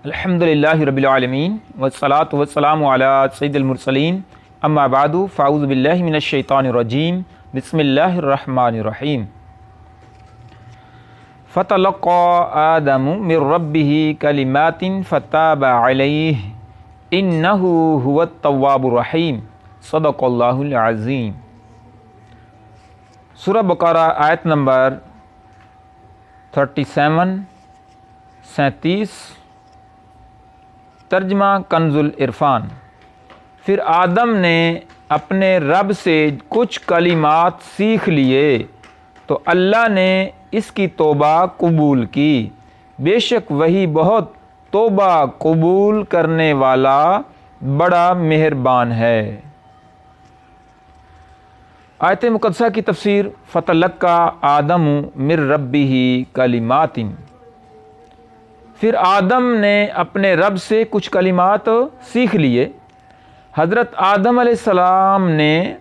الحمدللہ رب العالمین والصلاة والسلام علی سید المرسلین اما بعد فاعوذ باللہ من الشیطان الرجیم بسم اللہ الرحمن الرحیم فتلقى آدم من ربہ کلمات فتاب علیہ انہ هو التواب الرحیم صدق اللہ العظیم۔ سورہ بقرہ آیت نمبر 37 ترجمہ کنز العرفان۔ پھر آدم نے اپنے رب سے کچھ کلمات سیکھ لیے تو اللہ نے اس کی توبہ قبول کی، بے شک وہی بہت توبہ قبول کرنے والا بڑا مہربان ہے۔ آیت مقدسہ کی تفسیر فتلقى آدم من ربہ کلمات۔ پھر آدم نے اپنے رب سے کچھ کلمات سیکھ لیے۔ حضرت آدم علیہ السلام نے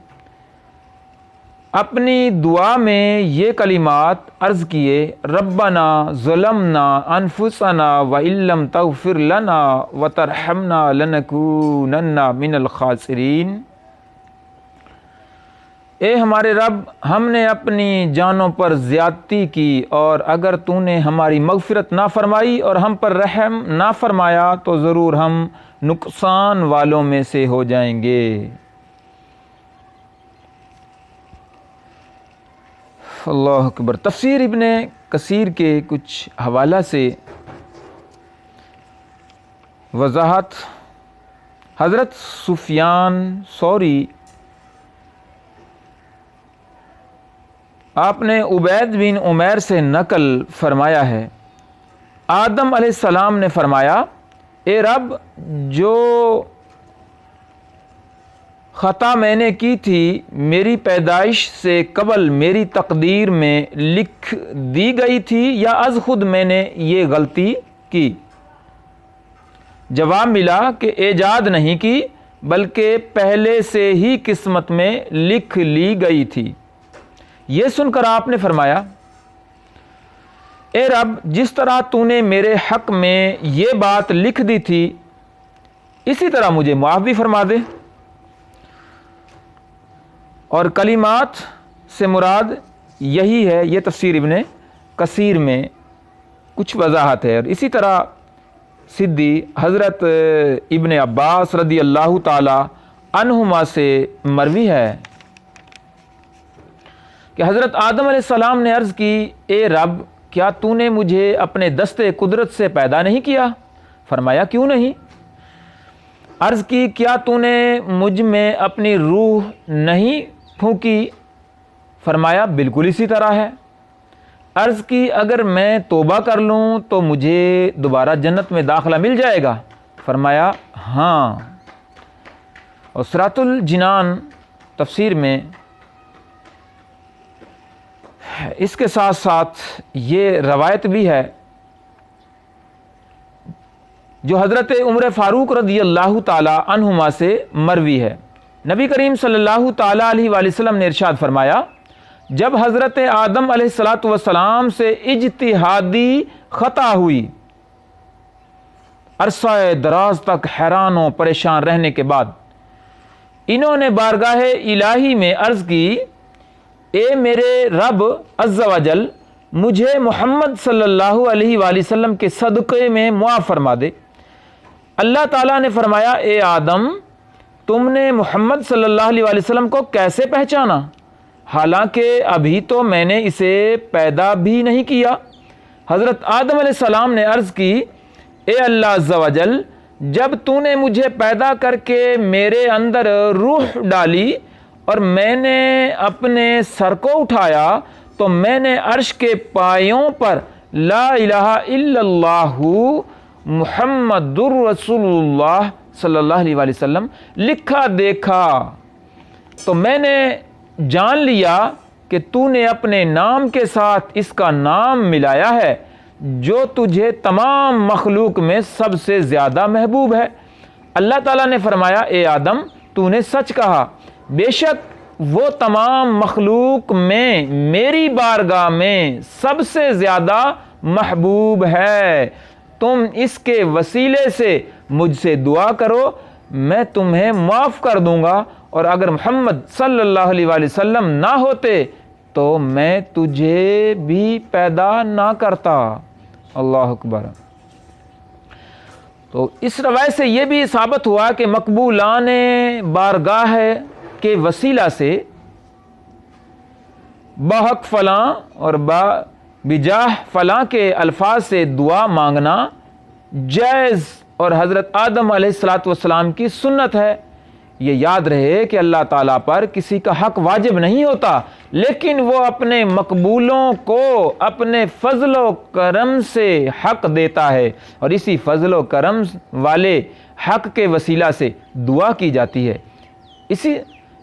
اپنی دعا میں یہ کلمات عرض کیے: ربنا ظلمنا انفسنا وان لم تغفر لنا وترحمنا لنکونن من الخاسرین۔ اے ہمارے رب، ہم نے اپنی جانوں پر زیادتی کی، اور اگر تو نے ہماری مغفرت نہ فرمائی اور ہم پر رحم نہ فرمایا تو ضرور ہم نقصان والوں میں سے ہو جائیں گے۔ اللہ اکبر۔ تفسیر ابن کثیر کے کچھ حوالہ سے وضاحت۔ حضرت سفیان ثوری آپ نے عبید بن عمیر سے نقل فرمایا ہے، آدم علیہ السلام نے فرمایا: اے رب، جو خطا میں نے کی تھی میری پیدائش سے قبل میری تقدیر میں لکھ دی گئی تھی یا از خود میں نے یہ غلطی کی؟ جواب ملا کہ ایجاد نہیں کی بلکہ پہلے سے ہی قسمت میں لکھ لی گئی تھی۔ یہ سن کر آپ نے فرمایا: اے رب، جس طرح تو نے میرے حق میں یہ بات لکھ دی تھی اسی طرح مجھے معاف بھی فرما دے۔ اور کلمات سے مراد یہی ہے، یہ تفسیر ابن کثیر میں کچھ وضاحت ہے۔ اور اسی طرح صدی حضرت ابن عباس رضی اللہ تعالی عنہما سے مروی ہے کہ حضرت آدم علیہ السلام نے عرض کی: اے رب، کیا تو نے مجھے اپنے دست قدرت سے پیدا نہیں کیا؟ فرمایا: کیوں نہیں؟ عرض کی: کیا تو نے مجھ میں اپنی روح نہیں پھونکی؟ فرمایا: بالکل اسی طرح ہے۔ عرض کی: اگر میں توبہ کر لوں تو مجھے دوبارہ جنت میں داخلہ مل جائے گا؟ فرمایا: ہاں۔ اور صراط الجنان تفسیر میں اس کے ساتھ ساتھ یہ روایت بھی ہے جو حضرت عمر فاروق رضی اللہ تعالی عنہما سے مروی ہے۔ نبی کریم صلی اللہ تعالی علیہ وآلہ وسلم نے ارشاد فرمایا: جب حضرت آدم علیہ السلام سے اجتہادی خطا ہوئی، عرصہ دراز تک حیران و پریشان رہنے کے بعد انہوں نے بارگاہ الہی میں عرض کی: اے میرے رب عز و جل، مجھے محمد صلی اللہ علیہ وآلہ وسلم کے صدقے میں معاف فرما دے۔ اللہ تعالیٰ نے فرمایا: اے آدم، تم نے محمد صلی اللہ علیہ وآلہ وسلم کو کیسے پہچانا، حالانکہ ابھی تو میں نے اسے پیدا بھی نہیں کیا؟ حضرت آدم علیہ السلام نے عرض کی: اے اللہ عز و جل، جب تو نے مجھے پیدا کر کے میرے اندر روح ڈالی اور میں نے اپنے سر کو اٹھایا تو میں نے عرش کے پایوں پر لا الہ الا اللہ محمد الرسول اللہ صلی اللہ علیہ وآلہ وسلم لکھا دیکھا، تو میں نے جان لیا کہ تو نے اپنے نام کے ساتھ اس کا نام ملایا ہے جو تجھے تمام مخلوق میں سب سے زیادہ محبوب ہے۔ اللہ تعالیٰ نے فرمایا: اے آدم، تو نے سچ کہا، بے شک وہ تمام مخلوق میں میری بارگاہ میں سب سے زیادہ محبوب ہے۔ تم اس کے وسیلے سے مجھ سے دعا کرو، میں تمہیں معاف کر دوں گا، اور اگر محمد صلی اللہ علیہ وآلہ وسلم نہ ہوتے تو میں تجھے بھی پیدا نہ کرتا۔ اللہ اکبر۔ تو اس روایت سے یہ بھی ثابت ہوا کہ مقبولان بارگاہ کے وسیلہ سے بحق فلاں اور بجاہ فلاں کے الفاظ سے دعا مانگنا جائز اور حضرت آدم علیہ السلام کی سنت ہے۔ یہ یاد رہے کہ اللہ تعالیٰ پر کسی کا حق واجب نہیں ہوتا، لیکن وہ اپنے مقبولوں کو اپنے فضل و کرم سے حق دیتا ہے، اور اسی فضل و کرم والے حق کے وسیلہ سے دعا کی جاتی ہے۔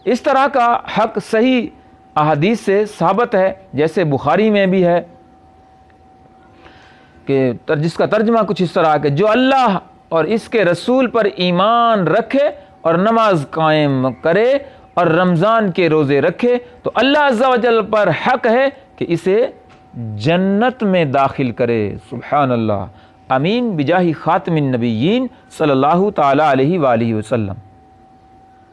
اس طرح کا حق صحیح احادیث سے ثابت ہے، جیسے بخاری میں بھی ہے کہ جس کا ترجمہ کچھ اس طرح کہ جو اللہ اور اس کے رسول پر ایمان رکھے اور نماز قائم کرے اور رمضان کے روزے رکھے تو اللہ عز و جل پر حق ہے کہ اسے جنت میں داخل کرے۔ سبحان اللہ۔ آمین بجاہ خاتم النبیین صلی اللہ تعالی علیہ وآلہ وسلم۔